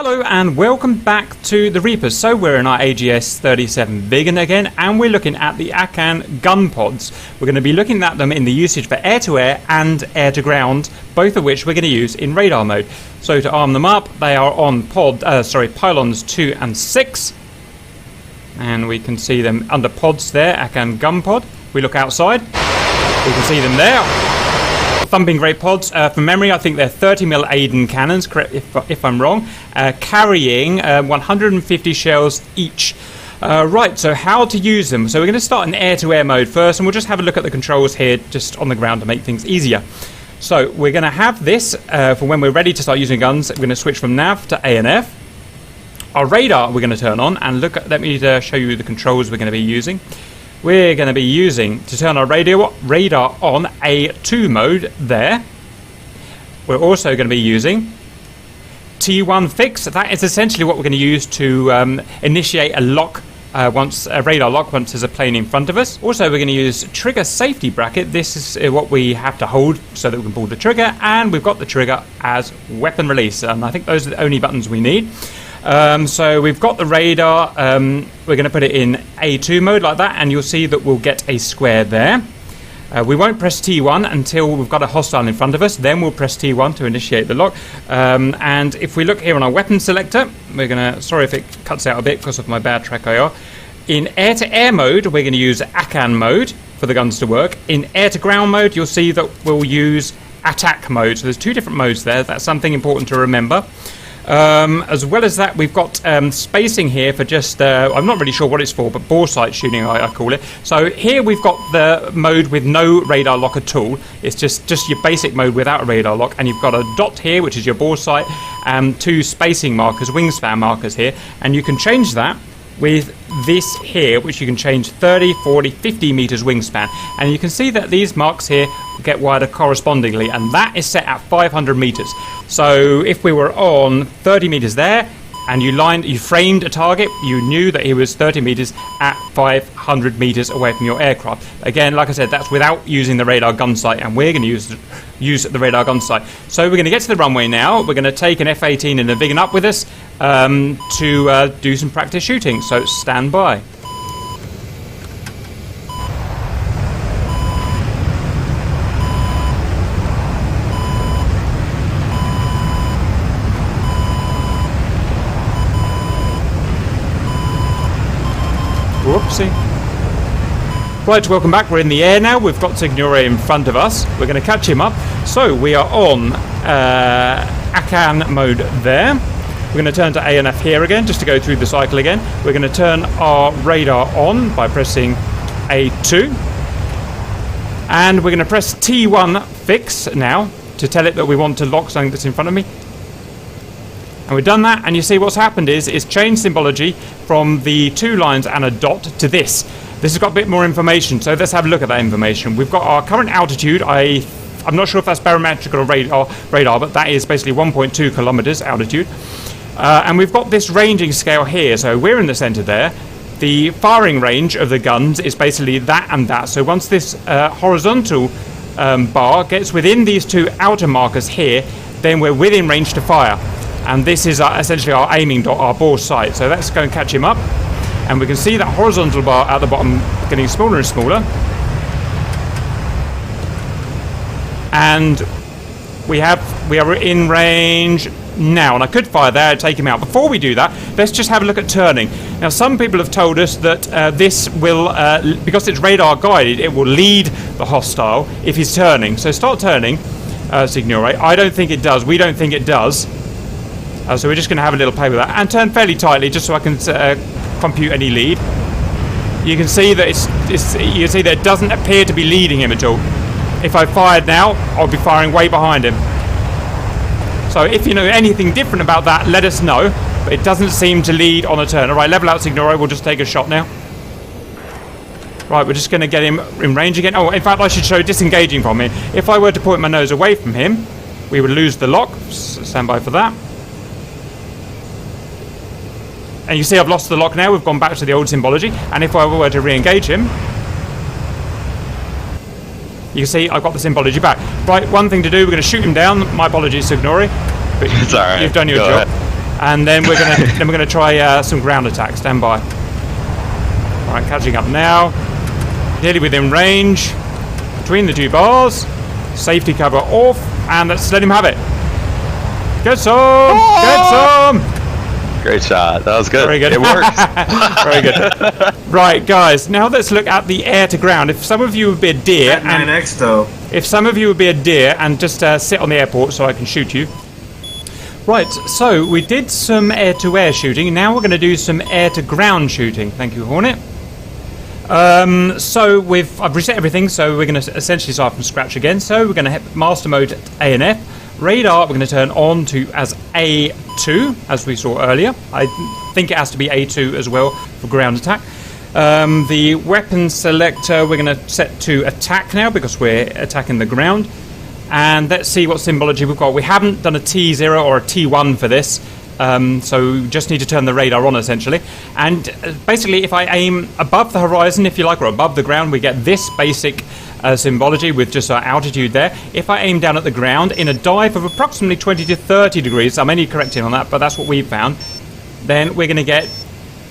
Hello and welcome back to the Reapers. So we're in our AJS37 Viggen again, and we're looking at the AKAN gun pods. We're going to be looking at them in the usage for air-to-air and air-to-ground, both of which we're going to use in radar mode. So to arm them up, they are on pylons 2 and 6. And we can see them under pods there, AKAN gun pod. We look outside, we can see them there. Thumping great pods. From memory, I think they're 30mm AKAN cannons, correct if I'm wrong, carrying 150 shells each. Right, so how to use them. So we're going to start in air-to-air mode first, and we'll just have a look at the controls here just on the ground to make things easier. So we're going to have this for when we're ready to start using guns. We're going to switch from nav to ANF. Our radar we're going to turn on, and let me show you the controls we're going to be using. We're going to be using, to turn our radar on, A2 mode there. We're also going to be using T1 fix. That is essentially what we're going to use to initiate a lock, a radar lock once there's a plane in front of us. Also, we're going to use trigger safety bracket. This is what we have to hold so that we can pull the trigger, and we've got the trigger as weapon release. And I think those are the only buttons we need. So we've got the radar, we're going to put it in A2 mode like that, and you'll see that we'll get a square there. We won't press T1 until we've got a hostile in front of us, then we'll press T1 to initiate the lock. And if we look here on our weapon selector, we're going to, sorry if it cuts out a bit because of my bad track IR. In air-to-air mode, we're going to use AKAN mode for the guns to work. In air-to-ground mode, you'll see that we'll use attack mode. So there's two different modes there. That's something important to remember. As well as that, we've got spacing here for just, I'm not really sure what it's for, but bore sight shooting I call it. So here we've got the mode with no radar lock at all. It's just your basic mode without a radar lock, and you've got a dot here, which is your bore sight, and two spacing markers, wingspan markers here, and you can change that with this here, which you can change 30, 40, 50 meters wingspan, and you can see that these marks here get wider correspondingly, and that is set at 500 meters. So if we were on 30 meters there and you framed a target, you knew that he was 30 meters at 500 meters away from your aircraft. Again, like I said, that's without using the radar gun sight, and we're going to use the radar gun sight. So we're going to get to the runway now. We're going to take an F-18 and a Viggen up with us to do some practice shooting. So stand by. Whoopsie. Right, welcome back. We're in the air now. We've got Signore in front of us. We're going to catch him up. So we are on AKAN mode there. We're going to turn to ANF here again, just to go through the cycle again. We're going to turn our radar on by pressing A2. And we're going to press T1 fix now to tell it that we want to lock something that's in front of me. And we've done that, and you see what's happened is it's changed symbology from the two lines and a dot to this. This has got a bit more information, so let's have a look at that information. We've got our current altitude. I'm not sure if that's barometric or radar, but that is basically 1.2 kilometers altitude. And we've got this ranging scale here, so we're in the center there. The firing range of the guns is basically that and that. So once this horizontal bar gets within these two outer markers here, then we're within range to fire. And this is essentially our aiming dot, our bore sight. So let's go and catch him up. And we can see that horizontal bar at the bottom getting smaller and smaller. And we are in range now. And I could fire there and take him out. Before we do that, let's just have a look at turning. Now, some people have told us that this will, because it's radar guided, it will lead the hostile if he's turning. So start turning, Signore. I don't think it does. We don't think it does. So we're just going to have a little play with that and turn fairly tightly just so I can compute any lead. You can see that it doesn't appear to be leading him at all. If I fired now, I'll be firing way behind him. So if you know anything different about that, let us know. But it doesn't seem to lead on a turn. All right, level out, Signore. We'll just take a shot now. Right, we're just going to get him in range again. Oh, in fact, I should show disengaging from him. If I were to point my nose away from him, we would lose the lock. Stand by for that. And you see I've lost the lock now. We've gone back to the old symbology. And if I were to re-engage him, you can see I've got the symbology back. Right, one thing to do, we're going to shoot him down. My apologies, Signore. But it's all right. You've done your job. and then we're gonna try some ground attack. Stand by. All right, catching up now. Nearly within range. Between the two bars. Safety cover off, and let's let him have it. Get some! Get some! Great shot. That was good. Very good. It worked. Very good. Right, guys. Now let's look at the air to ground. If some of you would be a deer, At 9x though. if some of you would be a deer and just sit on the airport so I can shoot you. Right. So we did some air to air shooting. Now we're going to do some air to ground shooting. Thank you, Hornet. So I've reset everything, so we're going to essentially start from scratch again. So we're going to hit master mode at ANF. Radar we're going to turn on to as A2, as we saw earlier. I think it has to be A2 as well for ground attack. The weapon selector we're going to set to attack now because we're attacking the ground. And let's see what symbology we've got. We haven't done a T0 or a T1 for this. So we just need to turn the radar on essentially, and basically if I aim above the horizon, if you like, or above the ground, we get this basic symbology with just our altitude there. If I aim down at the ground in a dive of approximately 20 to 30 degrees, I'm only correcting on that, but that's what we've found, then we're going to get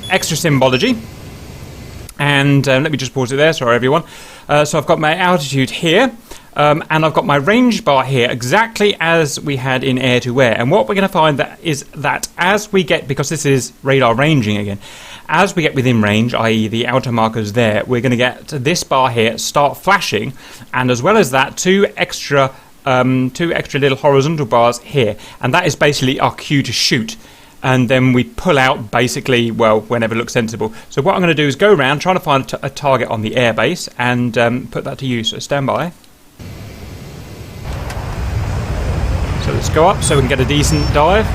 extra symbology. And let me just pause it there, sorry everyone. So I've got my altitude here. And I've got my range bar here exactly as we had in air to air. And what we're going to find is that as we get, because this is radar ranging again, as we get within range, i.e. the outer markers there, we're going to get this bar here start flashing. And as well as that, two extra little horizontal bars here. And that is basically our cue to shoot. And then we pull out basically, well, whenever it looks sensible. So what I'm going to do is go around trying to find a target on the airbase and put that to use. So stand by. So let's go up so we can get a decent dive.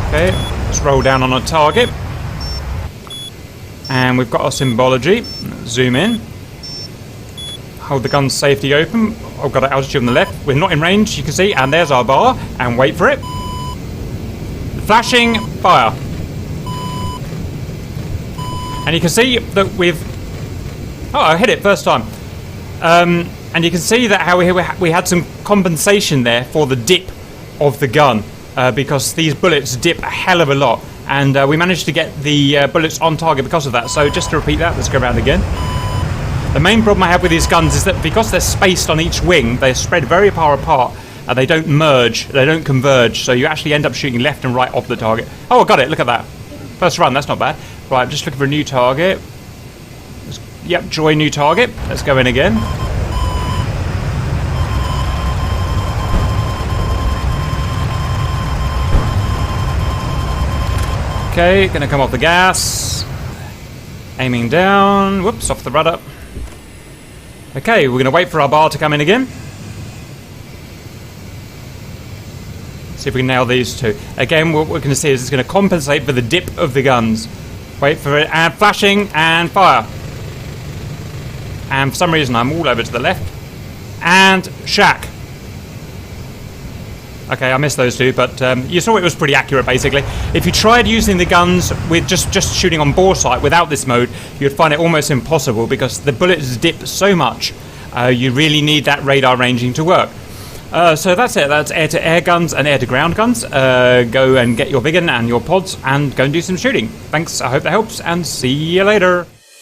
Okay, let's roll down on a target. And we've got our symbology. Zoom in. Hold the gun safety open. I've got an altitude on the left. We're not in range, you can see. And there's our bar. And wait for it. Flashing, fire. And you can see that we've... Oh, I hit it first time. And you can see that how we had some compensation there for the dip of the gun. Because these bullets dip a hell of a lot. And we managed to get the bullets on target because of that. So just to repeat that, let's go around again. The main problem I have with these guns is that because they're spaced on each wing, they're spread very far apart. They don't merge, they don't converge. So you actually end up shooting left and right off the target. Oh, I got it, look at that. First run, that's not bad. Right, I'm just looking for a new target. Yep, join new target. Let's go in again. Okay, gonna come off the gas. Aiming down. Whoops, off the rudder. Okay, we're gonna wait for our bar to come in again. See if we can nail these two. Again, what we're going to see is it's going to compensate for the dip of the guns. Wait for it, and flashing, and fire. And for some reason, I'm all over to the left. And shack. Okay, I missed those two, but you saw it was pretty accurate, basically. If you tried using the guns with just shooting on bore sight without this mode, you'd find it almost impossible because the bullets dip so much. You really need that radar ranging to work. So that's it. That's air-to-air guns and air-to-ground guns. Go and get your Viggen and your pods and go and do some shooting. Thanks. I hope that helps, and see you later.